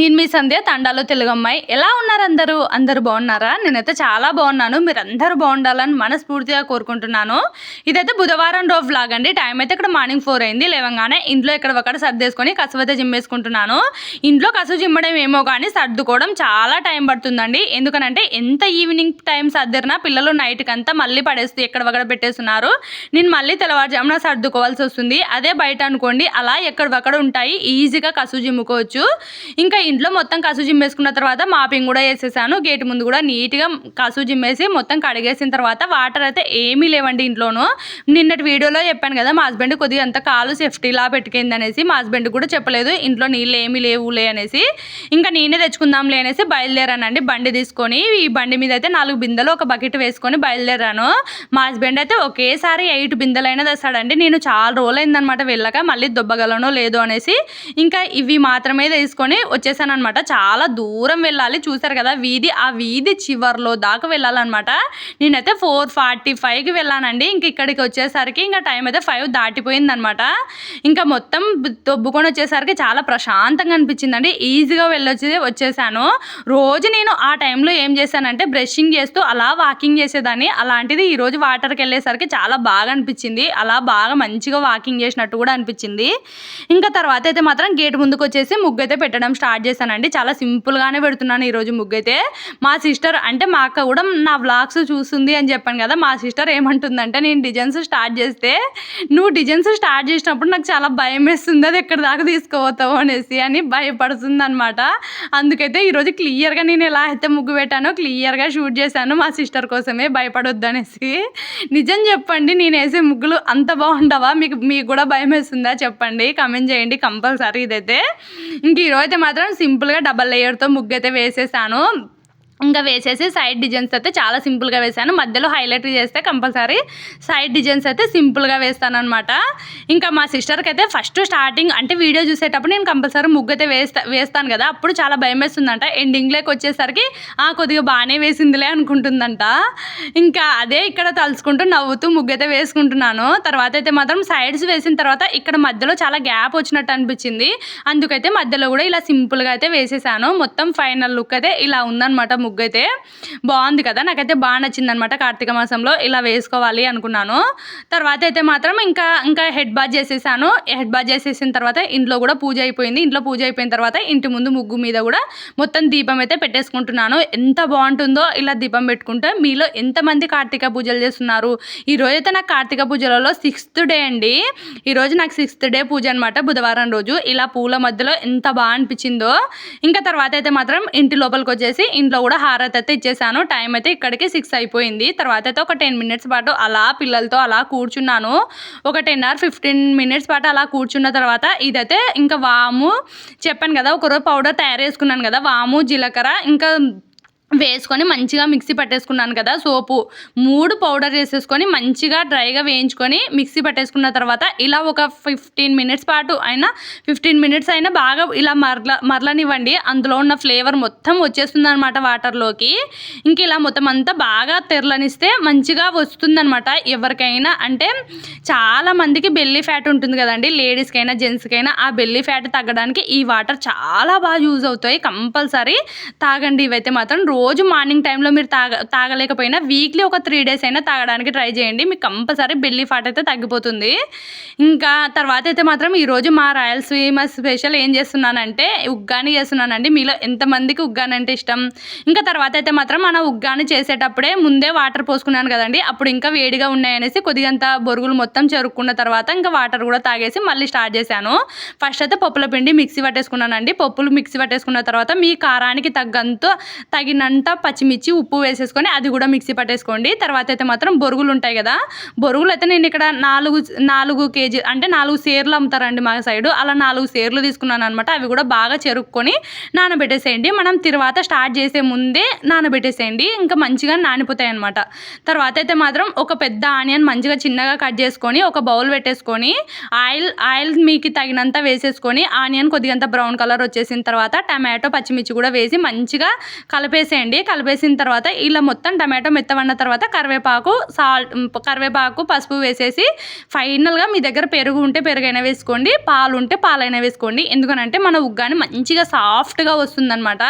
నేను మీ సంధ్య తండాలో తెలుగు అమ్మాయి. ఎలా ఉన్నారు అందరూ? అందరూ బాగున్నారా? నేనైతే చాలా బాగున్నాను. మీరందరూ బాగుండాలని మనస్ఫూర్తిగా కోరుకుంటున్నాను. ఇదైతే బుధవారం రోజు వ్లాగ్ అండి. టైం అయితే ఇక్కడ మార్నింగ్ 4 అయింది. లేవగానే ఇంట్లో ఇక్కడ ఒకటి సర్దేసుకొని కసువు అయితే జిమ్మేసుకుంటున్నాను. ఇంట్లో కసువు జిమ్మడం ఏమో కానీ సర్దుకోవడం చాలా టైం పడుతుందండి. ఎందుకనంటే ఎంత ఈవినింగ్ టైం సర్దిరినా పిల్లలు నైట్కి అంతా మళ్ళీ పడేస్తూ ఎక్కడ ఒకడ పెట్టేస్తున్నారు. నేను మళ్ళీ తెల్లవారుజామున సర్దుకోవాల్సి వస్తుంది. అదే బయట అనుకోండి అలా ఎక్కడొక్కడ ఉంటాయి, ఈజీగా కసువు జిమ్ముకోవచ్చు. ఇంకా ఇంట్లో మొత్తం కసువు జిమ్మేసుకున్న తర్వాత మాపింగ్ కూడా వేసేసాను. గేట్ ముందు కూడా నీట్గా కసువు జిమ్మేసి మొత్తం కడిగేసిన తర్వాత వాటర్ అయితే ఏమీ లేవండి ఇంట్లోనూ. నిన్నటి వీడియోలో చెప్పాను కదా, మా హస్బెండ్ కొద్దిగా అంత కాలు సేఫ్టీలా పెట్టుకుంది అనేసి. మా హస్బెండ్ కూడా చెప్పలేదు ఇంట్లో నీళ్ళు ఏమీ లేవులే అనేసి. ఇంకా నేనే తెచ్చుకుందాంలే అనేసి బయలుదేరానండి బండి తీసుకొని. ఈ బండి మీద అయితే 4 బిందెలు ఒక బకెట్ వేసుకొని బయలుదేరాను. మా హస్బెండ్ అయితే ఒకేసారి 8 బిందెలైనా తెస్తాడండి. నేను చాలా రోజులు అయిందనమాట వెళ్ళక, మళ్ళీ దొబ్బగలనో లేదో అనేసి ఇంకా ఇవి మాత్రమే తీసుకొని వచ్చేసాను అనమాట. చాలా దూరం వెళ్ళాలి, చూసారు కదా వీధి, ఆ వీధి చివర్లో దాకా వెళ్ళాలన్నమాట. నేనైతే 4:45కి వెళ్ళానండి. ఇంక ఇక్కడికి వచ్చేసరికి ఇంకా టైం అయితే 5 దాటిపోయింది అనమాట. ఇంకా మొత్తం దొబ్బుకొని వచ్చేసరికి చాలా ప్రశాంతంగా అనిపించిందండి. ఈజీగా వచ్చేసాను. రోజు నేను ఆ టైంలో ఏం చేశానంటే బ్రషింగ్ చేస్తూ అలా వాకింగ్ చేసేదాన్ని. అలాంటిది ఈరోజు వాటర్కి వెళ్ళేసరికి చాలా బాగా అనిపించింది. అలా బాగా మంచిగా వాకింగ్ చేసినట్టు కూడా అనిపించింది. ఇంకా తర్వాత అయితే మాత్రం గేట్ ముందుకు వచ్చేసి ముగ్గు అయితే పెట్టడం స్టార్ట్ చేశానండి. చాలా సింపుల్గానే పెడుతున్నాను ఈరోజు ముగ్గు అయితే. మా సిస్టర్ అంటే మా అక్క కూడా నా వ్లాగ్స్ చూస్తుంది అని చెప్పాను కదా, మా సిస్టర్ ఏమంటుందంటే నేను డిజైన్స్ స్టార్ట్ చేస్తే నువ్వు డిజైన్స్ స్టార్ట్ చేసినప్పుడు నాకు చాలా భయం వేస్తుంది, అది ఎక్కడి దాకా తీసుకుపోతావు అనేసి అని భయపడుతుంది అనమాట. అందుకైతే ఈరోజు క్లియర్గా నేను ఎలా అయితే ముగ్గు పెట్టానో క్లియర్గా షూట్ చేశాను మా సిస్టర్ కోసమే, భయపడొద్దు అనేసి. నిజం చెప్పండి, నేను వేసే ముగ్గులు అంత బాగుండవా? మీకు కూడా భయం వేస్తుందా చెప్పండి, కమెంట్ చేయండి కంపల్సరీ. ఇదైతే ఇంక ఈరోజు అయితే మాత్రం సింపుల్గా డబల్ లేయర్తో ముగ్గు అయితే వేసేసాను. ఇంకా వేసేసి సైడ్ డిజైన్స్ అయితే చాలా సింపుల్గా వేసాను. మధ్యలో హైలైట్ చేస్తే కంపల్సరీ సైడ్ డిజైన్స్ అయితే సింపుల్గా వేస్తాను అనమాట. ఇంకా మా సిస్టర్కి అయితే ఫస్ట్ స్టార్టింగ్ అంటే వీడియో చూసేటప్పుడు నేను కంపల్సరీ ముగ్గు అయితే వేస్తాను కదా, అప్పుడు చాలా భయం వేస్తుందంట. ఎండింగ్లోకి వచ్చేసరికి కొద్దిగా బాగానే వేసిందిలే అనుకుంటుందంట. ఇంకా అదే ఇక్కడ తలుచుకుంటూ నవ్వుతూ ముగ్గు అయితే వేసుకుంటున్నాను. తర్వాత అయితే మాత్రం సైడ్స్ వేసిన తర్వాత ఇక్కడ మధ్యలో చాలా గ్యాప్ వచ్చినట్టు అనిపించింది. అందుకైతే మధ్యలో కూడా ఇలా సింపుల్గా అయితే వేసేసాను. మొత్తం ఫైనల్ లుక్ అయితే ఇలా ఉందన్నమాట. ముగ్గు అయితే బాగుంది కదా, నాకైతే బాగా నచ్చింది అనమాట. కార్తీక మాసంలో ఇలా వేసుకోవాలి అనుకున్నాను. తర్వాత అయితే మాత్రం ఇంకా హెడ్ బాత్ చేసేసాను. హెడ్ బాత్ చేసేసిన తర్వాత ఇంట్లో కూడా పూజ అయిపోయింది. ఇంట్లో పూజ అయిపోయిన తర్వాత ఇంటి ముందు ముగ్గు మీద కూడా మొత్తం దీపం అయితే పెట్టేసుకుంటున్నాను. ఎంత బాగుంటుందో ఇలా దీపం పెట్టుకుంటే. మీలో ఎంతమంది కార్తీక పూజలు చేస్తున్నారు? ఈరోజు అయితే నాకు కార్తీక పూజలలో 6th డే అండి. ఈరోజు నాకు 6th డే పూజ అనమాట, బుధవారం రోజు. ఇలా పూల మధ్యలో ఎంత బాగా అనిపించిందో. ఇంకా తర్వాత అయితే మాత్రం ఇంటి లోపలికి వచ్చేసి ఇంట్లో కూడా హారతి అయితే ఇచ్చేసాను. టైం అయితే ఇక్కడికి 6 అయిపోయింది. తర్వాత అయితే ఒక 10 మినిట్స్ పాటు అలా పిల్లలతో అలా కూర్చున్నాను. ఒక 10 or 15 మినిట్స్ పాటు అలా కూర్చున్న తర్వాత ఇదైతే ఇంకా వాము చెప్పాను కదా, ఒకరోజు పౌడర్ తయారు చేసుకున్నాను కదా, వాము జీలకర్ర ఇంకా వేసుకొని మంచిగా మిక్సీ పట్టేసుకున్నాను కదా. సోపు 3 పౌడర్ చేసేసుకొని మంచిగా డ్రైగా వేయించుకొని మిక్సీ పట్టేసుకున్న తర్వాత ఇలా ఒక 15 మినిట్స్ పాటు అయినా 15 మినిట్స్ అయినా బాగా ఇలా మరలనివ్వండి. అందులో ఉన్న ఫ్లేవర్ మొత్తం వచ్చేస్తుంది అనమాట వాటర్లోకి. ఇంక ఇలా మొత్తం అంతా బాగా తెరలనిస్తే మంచిగా వస్తుందనమాట. ఎవరికైనా అంటే చాలా మందికి బెల్లీ ఫ్యాట్ ఉంటుంది కదండి, లేడీస్కైనా జెంట్స్కైనా. ఆ బెల్లీ ఫ్యాట్ తగ్గడానికి ఈ వాటర్ చాలా బాగా యూజ్ అవుతాయి. కంపల్సరీ తాగండి. ఇవైతే మాత్రం రోజు మార్నింగ్ టైంలో మీరు తాగలేకపోయినా వీక్లీ ఒక 3 days అయినా తాగడానికి ట్రై చేయండి. మీకు కంపల్సరీ బెల్లీ ఫ్యాట్ అయితే తగ్గిపోతుంది. ఇంకా తర్వాత అయితే మాత్రం ఈరోజు మా రాయలసీమ స్పెషల్ ఏం చేస్తున్నానంటే ఉగ్గాని చేస్తున్నానండి. మీలో ఎంతమందికి ఉగ్గాని అంటే ఇష్టం? ఇంకా తర్వాత అయితే మాత్రం మన ఉగ్గాని చేసేటప్పుడే ముందే వాటర్ పోసుకున్నాను కదండి, అప్పుడు ఇంకా వేడిగా ఉన్నాయనేసి కొద్దిగంత బొరుగులు మొత్తం చెరుక్కున్న తర్వాత ఇంకా వాటర్ కూడా తాగేసి మళ్ళీ స్టార్ట్ చేశాను. ఫస్ట్ అయితే పప్పుల పిండి మిక్సీ పట్టేసుకున్నానండి. పప్పులు మిక్సీ పట్టేసుకున్న తర్వాత మీ కారానికి తగినంత పచ్చిమిర్చి ఉప్పు వేసేసుకొని అది కూడా మిక్సీ పట్టేసుకోండి. తర్వాత అయితే మాత్రం బొరుగులు ఉంటాయి కదా, బొరుగులు అయితే నేను ఇక్కడ 4 kg అంటే 4 సేర్లు అమ్ముతారండి మా సైడు. అలా 4 సేర్లు తీసుకున్నాను అనమాట. అవి కూడా బాగా చెరుక్కొని నానబెట్టేసేయండి. మనం తర్వాత స్టార్ట్ చేసే ముందే నానబెట్టేసేయండి, ఇంకా మంచిగా నానిపోతాయి అనమాట. తర్వాత అయితే మాత్రం ఒక పెద్ద ఆనియన్ మంచిగా చిన్నగా కట్ చేసుకొని ఒక బౌల్ పెట్టేసుకొని ఆయిల్ మీకు తగినంత వేసేసుకొని ఆనియన్ కొద్దిగంత బ్రౌన్ కలర్ వచ్చేసిన తర్వాత టమాటో పచ్చిమిర్చి కూడా వేసి మంచిగా కలిపేసేయండి. కలిపేసేయండి. కలిపేసిన తర్వాత ఇలా మొత్తం టమాటో మెత్తబడిన తర్వాత కరివేపాకు, పసుపు వేసేసి ఫైనల్‌గా మీ దగ్గర పెరుగు ఉంటే పెరుగైనా వేసుకోండి, పాలు ఉంటే పాలైనా వేసుకోండి. ఎందుకనంటే మన ఉగ్గాని మంచిగా సాఫ్ట్‌గా వస్తుందనమాట.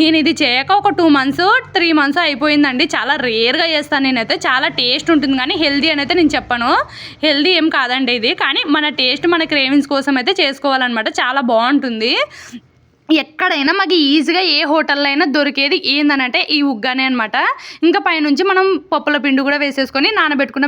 నేను ఇది చేయక ఒక 2 మంత్స్, 3 మంత్స్ అయిపోయిందండి. చాలా రేర్‌గా చేస్తాను నేనైతే. చాలా టేస్ట్ ఉంటుంది కానీ హెల్తీ అనైతే నేను చెప్పను. హెల్తీ ఏం కాదండి ఇది. కానీ మన టేస్ట్ మన క్రేవింగ్స్ కోసం అయితే చేసుకోవాలన్నమాట. చాలా బాగుంటుంది. ఎక్కడైనా మాకు ఈజీగా ఏ హోటల్లో అయినా దొరికేది ఏందనంటే ఈ ఉగ్గానే అనమాట. ఇంకా పైనుంచి మనం పప్పుల పిండి కూడా వేసేసుకొని నానబెట్టుకున్న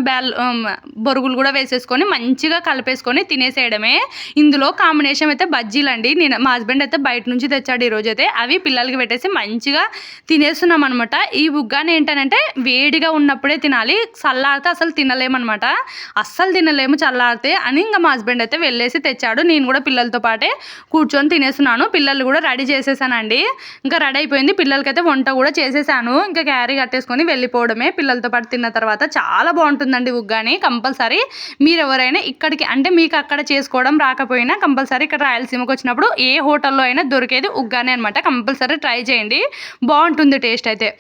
బొరుగులు కూడా వేసేసుకొని మంచిగా కలిపేసుకొని తినేసేయడమే. ఇందులో కాంబినేషన్ అయితే బజ్జీలండి. మా హస్బెండ్ అయితే బయట నుంచి తెచ్చాడు ఈరోజు అయితే. అవి పిల్లలకి పెట్టేసి మంచిగా తినేస్తున్నాం అనమాట. ఈ ఉగ్గాని ఏంటనంటే వేడిగా ఉన్నప్పుడే తినాలి, చల్లారితే అసలు తినలేమన్నమాట. అస్సలు తినలేము చల్లారితే అని ఇంకా మా హస్బెండ్ అయితే వెళ్ళేసి తెచ్చాడు. నేను కూడా పిల్లలతో పాటే కూర్చొని తినేస్తున్నాను. పిల్లలు కూడా రెడీ చేసేసానండి. ఇంకా రెడీ అయిపోయింది. పిల్లలకైతే వంట కూడా చేసేసాను. ఇంకా క్యారీ కట్టేసుకొని వెళ్ళిపోవడమే. పిల్లలతో పాటు తిన్న తర్వాత చాలా బాగుంటుందండి ఉగ్గాని. కంపల్సరీ మీరు ఎవరైనా ఇక్కడికి అంటే మీకు అక్కడ చేసుకోవడం రాకపోయినా కంపల్సరీ ఇక్కడ రాయలసీమకు వచ్చినప్పుడు ఏ హోటల్లో అయినా దొరికేది ఉగ్గాని అనమాట. కంపల్సరీ ట్రై చేయండి, బాగుంటుంది టేస్ట్ అయితే.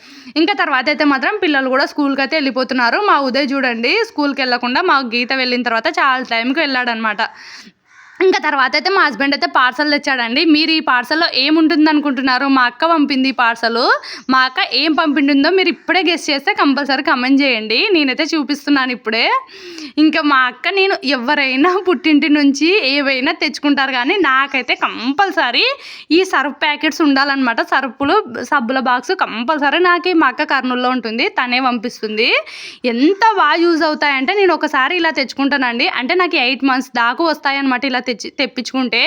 ఇంకా తర్వాత అయితే మాత్రం పిల్లలు కూడా స్కూల్కి అయితే వెళ్ళిపోతున్నారు. మా ఉదయ్ చూడండి స్కూల్కి వెళ్ళకుండా మా గీత వెళ్ళిన తర్వాత చాలా టైంకి వెళ్ళాడనమాట. ఇంకా తర్వాత అయితే మా హస్బెండ్ అయితే పార్సల్ తెచ్చాడండి. మీరు ఈ పార్సల్లో ఏముంటుంది అనుకుంటున్నారు? మా అక్క పంపింది ఈ పార్సల్. మా అక్క ఏం పంపింటుందో మీరు ఇప్పుడే గెస్ చేస్తే కంపల్సరీ కమెంట్ చేయండి. నేనైతే చూపిస్తున్నాను ఇప్పుడే. ఇంకా మా అక్క నేను ఎవరైనా పుట్టింటి నుంచి ఏవైనా తెచ్చుకుంటారు కానీ నాకైతే కంపల్సరీ ఈ సర్ఫ్ ప్యాకెట్స్ ఉండాలన్నమాట. సబ్బుల బాక్స్ కంపల్సరీ నాకు మా అక్క కర్నూలులో ఉంటుంది, తనే పంపిస్తుంది. ఎంత బాగా యూజ్ అవుతాయంటే నేను ఒకసారి ఇలా తెచ్చుకుంటానండి. అంటే నాకు 8 months దాకా వస్తాయన్నమాట ఇలా తెప్పించుకుంటే.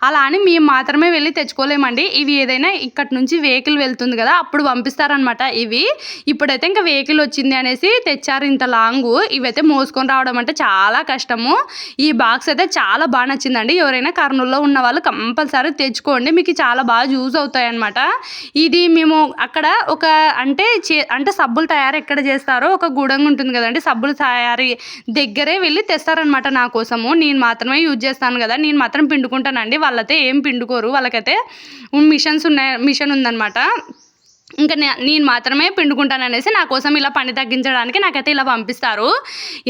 అలా అని మేము మాత్రమే వెళ్ళి తెచ్చుకోలేమండి. ఇవి ఏదైనా ఇక్కడి నుంచి వెహికల్ వెళ్తుంది కదా అప్పుడు పంపిస్తారనమాట. ఇవి ఇప్పుడైతే ఇంకా వెహికల్ వచ్చింది అనేసి తెచ్చారు ఇంత లాంగు. ఇవైతే మోసుకొని రావడం అంటే చాలా కష్టము. ఈ బాక్స్ అయితే చాలా బాగా నచ్చిందండి. ఎవరైనా కర్నూలులో ఉన్న వాళ్ళు కంపల్సరీ తెచ్చుకోండి, మీకు చాలా బాగా యూజ్ అవుతాయి అనమాట. ఇది మేము అక్కడ ఒక అంటే సబ్బులు తయారు ఎక్కడ చేస్తారో ఒక గూడంగా ఉంటుంది కదండి, సబ్బులు తయారీ దగ్గరే వెళ్ళి తెస్తారనమాట నా కోసము. నేను మాత్రమే యూజ్ చేస్తాను కదా, నేను మాత్రం పిండుకుంటానండి. వాళ్ళైతే ఏం పిండుకోరు, వాళ్ళకైతే మిషన్ ఉందన్నమాట. ఇంకా నేను మాత్రమే పిండుకుంటాను అనేసి నా కోసం ఇలా పని తగ్గించడానికి నాకైతే ఇలా పంపిస్తారు.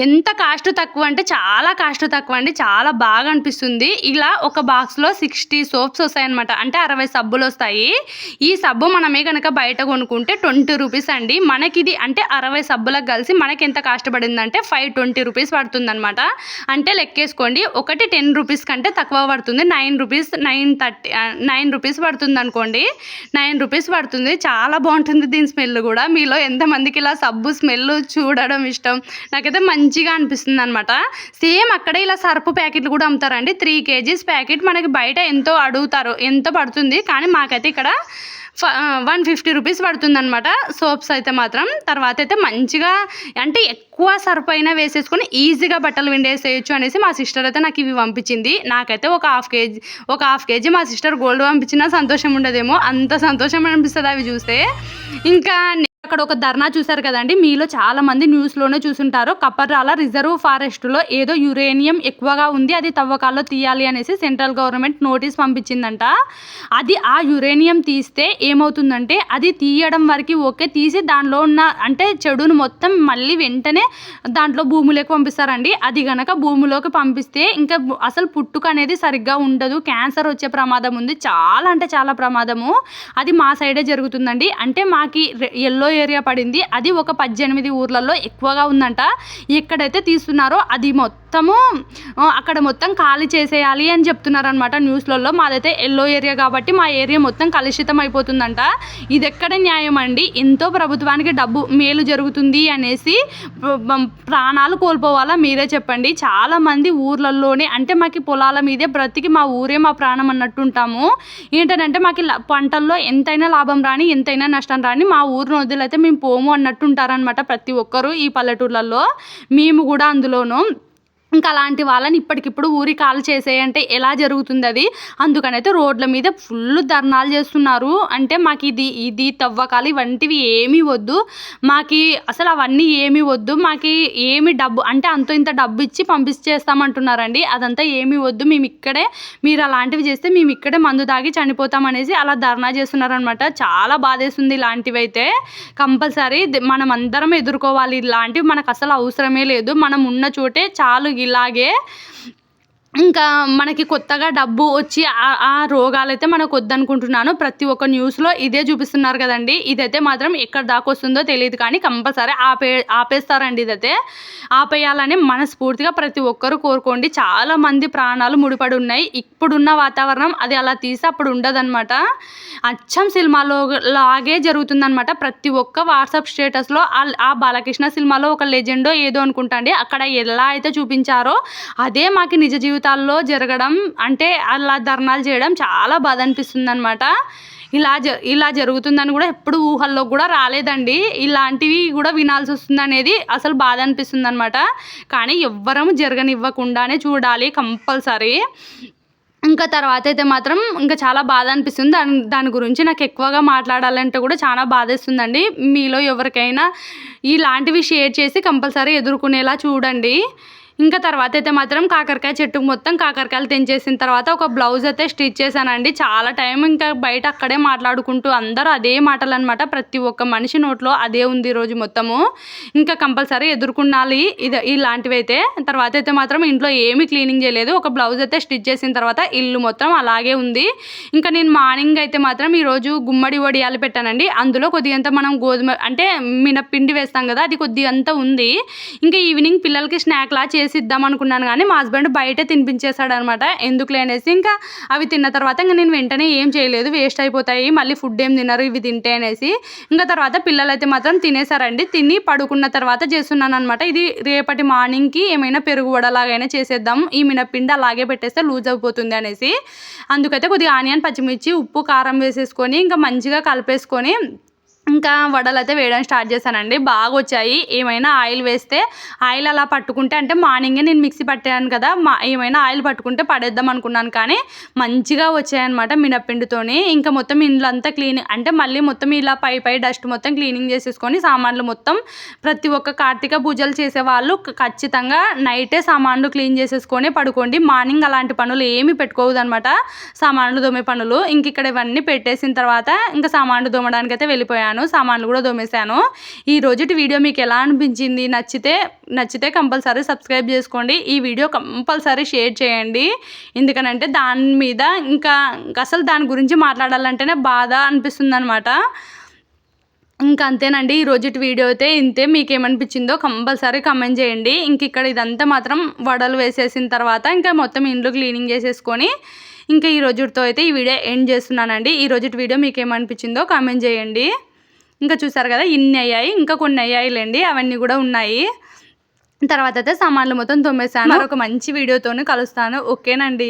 ఎంత కాస్ట్ తక్కువ అంటే చాలా కాస్ట్ తక్కువ అండి. చాలా బాగా అనిపిస్తుంది. ఇలా ఒక బాక్స్లో 60 సోప్స్ వస్తాయన్నమాట. అంటే 60 సబ్బులు వస్తాయి. ఈ సబ్బు మనమే కనుక బయట కొనుక్కుంటే 20 రూపీస్ అండి. మనకిది అంటే 60 సబ్బులకు కలిసి మనకి ఎంత కాస్ట్ పడిందంటే 520 రూపీస్ పడుతుందన్నమాట. అంటే లెక్కేసుకోండి, ఒకటి 10 రూపీస్ కంటే తక్కువ పడుతుంది. 9 రూపీస్ పడుతుంది అనుకోండి. 9 రూపీస్ పడుతుంది. చాలా బాగుంటుంది దీని స్మెల్ కూడా. మీలో ఎంతమందికి ఇలా సబ్బు స్మెల్ చూడడం ఇష్టం? నాకైతే మంచిగా అనిపిస్తుంది అనమాట. సేమ్ అక్కడే ఇలా సర్పు ప్యాకెట్లు కూడా అమ్ముతారండి. 3 kgs ప్యాకెట్ మనకి బయట ఎంతో అడుగుతారు, ఎంతో పడుతుంది. కానీ మాకైతే ఇక్కడ 150 రూపీస్ పడుతుందన్నమాట సోప్స్ అయితే మాత్రం. తర్వాత అయితే మంచిగా అంటే ఎక్కువ సర్ఫ్ అయినా వేసేసుకొని ఈజీగా బట్టలు విండేసేయచ్చు అనేసి మా సిస్టర్ అయితే నాకు ఇవి పంపించింది. నాకైతే ఒక హాఫ్ కేజీ మా సిస్టర్ గోల్డ్ పంపించినా సంతోషం ఉండదేమో, అంత సంతోషం అనిపిస్తుంది అవి చూస్తే. ఇంకా అక్కడ ఒక ధర్నా చూశారు కదండి, మీలో చాలా మంది న్యూస్లోనే చూసుంటారు. కప్పర్రాల రిజర్వ్ ఫారెస్ట్లో ఏదో యురేనియం ఎక్కువగా ఉంది, అది తవ్వకాల్లో తీయాలి అనేసి సెంట్రల్ గవర్నమెంట్ నోటీస్ పంపించిందంట. అది ఆ యురేనియం తీస్తే ఏమవుతుందంటే అది తీయడం వరకు ఓకే, తీసి దానిలో ఉన్న అంటే చెడును మొత్తం మళ్ళీ వెంటనే దాంట్లో భూమిలోకి పంపిస్తారండి. అది గనక భూమిలోకి పంపిస్తే ఇంకా అసలు పుట్టుక అనేది సరిగ్గా ఉండదు, క్యాన్సర్ వచ్చే ప్రమాదం ఉంది. చాలా అంటే చాలా ప్రమాదము. అది మా సైడే జరుగుతుందండి. అంటే మాకి ఎల్లో ఏరియా పడింది, అది ఒక 18 ఊర్లలో ఎక్కువగా ఉందంట. ఎక్కడైతే తీస్తున్నారో అది మొత్తము అక్కడ మొత్తం ఖాళీ చేసేయాలి అని చెప్తున్నారనమాట న్యూస్లలో. మాదైతే ఎల్లో ఏరియా కాబట్టి మా ఏరియా మొత్తం కలుషితం అయిపోతుందంట. ఇది ఎక్కడ న్యాయం అండి? ఎంతో ప్రభుత్వానికి డబ్బు మేలు జరుగుతుంది అనేసి ప్రాణాలు కోల్పోవాలా? మీరే చెప్పండి. చాలామంది ఊర్లలోనే అంటే మాకు పొలాల మీదే బ్రతికి మా ఊరే మా ప్రాణం అన్నట్టు ఉంటాము. ఏంటంటే మాకు పంటల్లో ఎంతైనా లాభం రాని ఎంతైనా నష్టం రాని మా ఊరిని వదిలైతే మేము పోము అన్నట్టు ఉంటారనమాట ప్రతి ఒక్కరు ఈ పల్లెటూర్లలో. మేము కూడా అందులోనూ ఇంకా అలాంటి వాళ్ళని ఇప్పటికిప్పుడు ఊరి కాల్ చేసేయంటే ఎలా జరుగుతుంది అది. అందుకనైతే రోడ్ల మీద ఫుల్ ధర్నాలు చేస్తున్నారు. అంటే మాకు ఇది తవ్వకాలు ఇవంటివి ఏమీ వద్దు, మాకు అసలు అవన్నీ ఏమీ వద్దు, మాకు ఏమి డబ్బు అంటే అంత ఇంత డబ్బు ఇచ్చి పంపించేస్తామంటున్నారండి. అదంతా ఏమీ వద్దు, మేము ఇక్కడే, మీరు అలాంటివి చేస్తే మేము ఇక్కడే మందు తాగి చనిపోతాం అనేసి అలా ధర్నా చేస్తున్నారనమాట. చాలా బాధేస్తుంది ఇలాంటివి అయితే. కంపల్సరీ మనం అందరం ఎదుర్కోవాలి ఇలాంటివి. మనకు అసలు అవసరమే లేదు, మనం ఉన్న చోటే చాలు. ఇలాగే ఇంకా మనకి కొత్తగా డబ్బు వచ్చి ఆ రోగాలైతే మనకు వద్దనుకుంటున్నాను. ప్రతి ఒక్క న్యూస్లో ఇదే చూపిస్తున్నారు కదండి. ఇదైతే మాత్రం ఎక్కడ దాకా వస్తుందో తెలియదు, కానీ కంపల్సరీ ఆపేస్తారండి. ఇదైతే ఆపేయాలని మనస్ఫూర్తిగా ప్రతి ఒక్కరు కోరుకోండి. చాలామంది ప్రాణాలు ముడిపడి ఉన్నాయి. ఇప్పుడున్న వాతావరణం అది అలా తీసి అప్పుడు ఉండదన్నమాట. అచ్చం సినిమాలో లాగే జరుగుతుందనమాట. ప్రతి ఒక్క వాట్సాప్ స్టేటస్లో ఆ బాలకృష్ణ సినిమాలో ఒక లెజెండో ఏదో అనుకుంటా అండి, అక్కడ ఎలా అయితే చూపించారో అదే మాకు నిజ జీవితాల్లో జరగడం, అంటే అలా ధర్నాలు చేయడం చాలా బాధ అనిపిస్తుంది అనమాట. ఇలా జరుగుతుందని కూడా ఎప్పుడు ఊహల్లో కూడా రాలేదండి. ఇలాంటివి కూడా వినాల్సి వస్తుంది అనేది అసలు బాధ అనిపిస్తుంది అనమాట. కానీ ఎవ్వరం జరగనివ్వకుండానే చూడాలి కంపల్సరీ. ఇంకా తర్వాత అయితే మాత్రం ఇంకా చాలా బాధ అనిపిస్తుంది. దాని గురించి నాకు ఎక్కువగా మాట్లాడాలంటే కూడా చాలా బాధేస్తుందండి. మీలో ఎవరికైనా ఇలాంటివి షేర్ చేసి కంపల్సరీ ఎదుర్కొనేలా చూడండి. ఇంకా తర్వాత అయితే మాత్రం కాకరకాయ చెట్టుకు మొత్తం కాకరకాయలు తెంచేసిన తర్వాత ఒక బ్లౌజ్ అయితే స్టిచ్ చేశానండి. చాలా టైం ఇంకా బయట అక్కడే మాట్లాడుకుంటూ అందరూ అదే మాటలు అనమాట. ప్రతి ఒక్క మనిషి నోట్లో అదే ఉంది ఈరోజు మొత్తము. ఇంకా కంపల్సరీ ఎదుర్కొనాలి ఇలాంటివి అయితే. తర్వాత అయితే మాత్రం ఇంట్లో ఏమీ క్లీనింగ్ చేయలేదు. ఒక బ్లౌజ్ అయితే స్టిచ్ చేసిన తర్వాత ఇల్లు మొత్తం అలాగే ఉంది. ఇంకా నేను మార్నింగ్ అయితే మాత్రం ఈరోజు గుమ్మడి వడియాలు పెట్టానండి. అందులో కొద్దిగంత మనం గోధుమ అంటే మినప్పిండి వేస్తాం కదా, అది కొద్దిగంత ఉంది. ఇంకా ఈవినింగ్ పిల్లలకి స్నాక్లా చేసిద్దాం అనుకున్నాను, కానీ మా హస్బెండ్ బయటే తినిపించేశాడు అనమాట. ఎందుకు లేనేసి ఇంకా అవి తిన్న తర్వాత ఇంకా నేను వెంటనే ఏం చేయలేదు, వేస్ట్ అయిపోతాయి, మళ్ళీ ఫుడ్ ఏం తినరు ఇవి తింటే అనేసి. ఇంకా తర్వాత పిల్లలు అయితే మాత్రం తినేసారండి. తిని పడుకున్న తర్వాత చేస్తున్నాను అనమాట. ఇది రేపటి మార్నింగ్కి ఏమైనా పెరుగు వడలాగైనా చేసేద్దాం, ఈ మినప్పిండి అలాగే పెట్టేస్తే లూజ్ అయిపోతుంది అనేసి. అందుకైతే కొద్దిగా ఆనియన్, పచ్చిమిర్చి, ఉప్పు, కారం వేసేసుకొని ఇంకా మంచిగా కలిపేసుకొని ఇంకా వడలు అయితే వేయడం స్టార్ట్ చేశానండి. బాగా వచ్చాయి. ఏమైనా ఆయిల్ వేస్తే ఆయిల్ అలా పట్టుకుంటే, అంటే మార్నింగే నేను మిక్సీ పట్టాను కదా, ఏమైనా ఆయిల్ పట్టుకుంటే పడేద్దాం అనుకున్నాను, కానీ మంచిగా వచ్చాయన్నమాట మినప్పిండితోని. ఇంకా మొత్తం ఇంట్లో అంతా క్లీనింగ్ అంటే మళ్ళీ మొత్తం ఇలా పై డస్ట్ మొత్తం క్లీనింగ్ చేసేసుకొని సామాన్లు మొత్తం ప్రతి ఒక్క కార్తీక పూజలు చేసేవాళ్ళు ఖచ్చితంగా నైటే సామాన్లు క్లీన్ చేసేసుకొని పడుకోండి. మార్నింగ్ అలాంటి పనులు ఏమీ పెట్టుకోవద్దు అనమాట, సామాన్లు దోమే పనులు. ఇంక ఇక్కడ ఇవన్నీ పెట్టేసిన తర్వాత ఇంకా సామాన్లు దోమడానికి అయితే వెళ్ళిపోయాను. సామాన్లు కూడా దోమేశాను. ఈ రోజుటి వీడియో మీకు ఎలా అనిపించింది? నచ్చితే కంపల్సరీ సబ్స్క్రైబ్ చేసుకోండి. ఈ వీడియో కంపల్సరీ షేర్ చేయండి. ఎందుకనంటే దాని మీద ఇంకా అసలు దాని గురించి మాట్లాడాలంటేనే బాధ అనిపిస్తుంది అనమాట. ఇంకా అంతేనండి, ఈ రోజుటి వీడియో అయితే ఇంతే. మీకు ఏమనిపించిందో కంపల్సరీ కమెంట్ చేయండి. ఇంక ఇక్కడ ఇదంతా మాత్రం వడలు వేసేసిన తర్వాత ఇంకా మొత్తం ఇంట్లో క్లీనింగ్ చేసేసుకొని ఇంకా ఈ రోజుతో అయితే ఈ వీడియో ఎండ్ చేస్తున్నానండి. ఈ రోజుటి వీడియో మీకు ఏమనిపించిందో కామెంట్ చేయండి. ఇంకా చూసారు కదా ఇన్ని అయ్యాయి, ఇంకా కొన్ని అయ్యాయిలేండి, అవన్నీ కూడా ఉన్నాయి. తర్వాత అయితే సామాన్లు మొత్తం తోమేసాను. ఒక మంచి వీడియోతోనే కలుస్తాను. ఓకేనండి.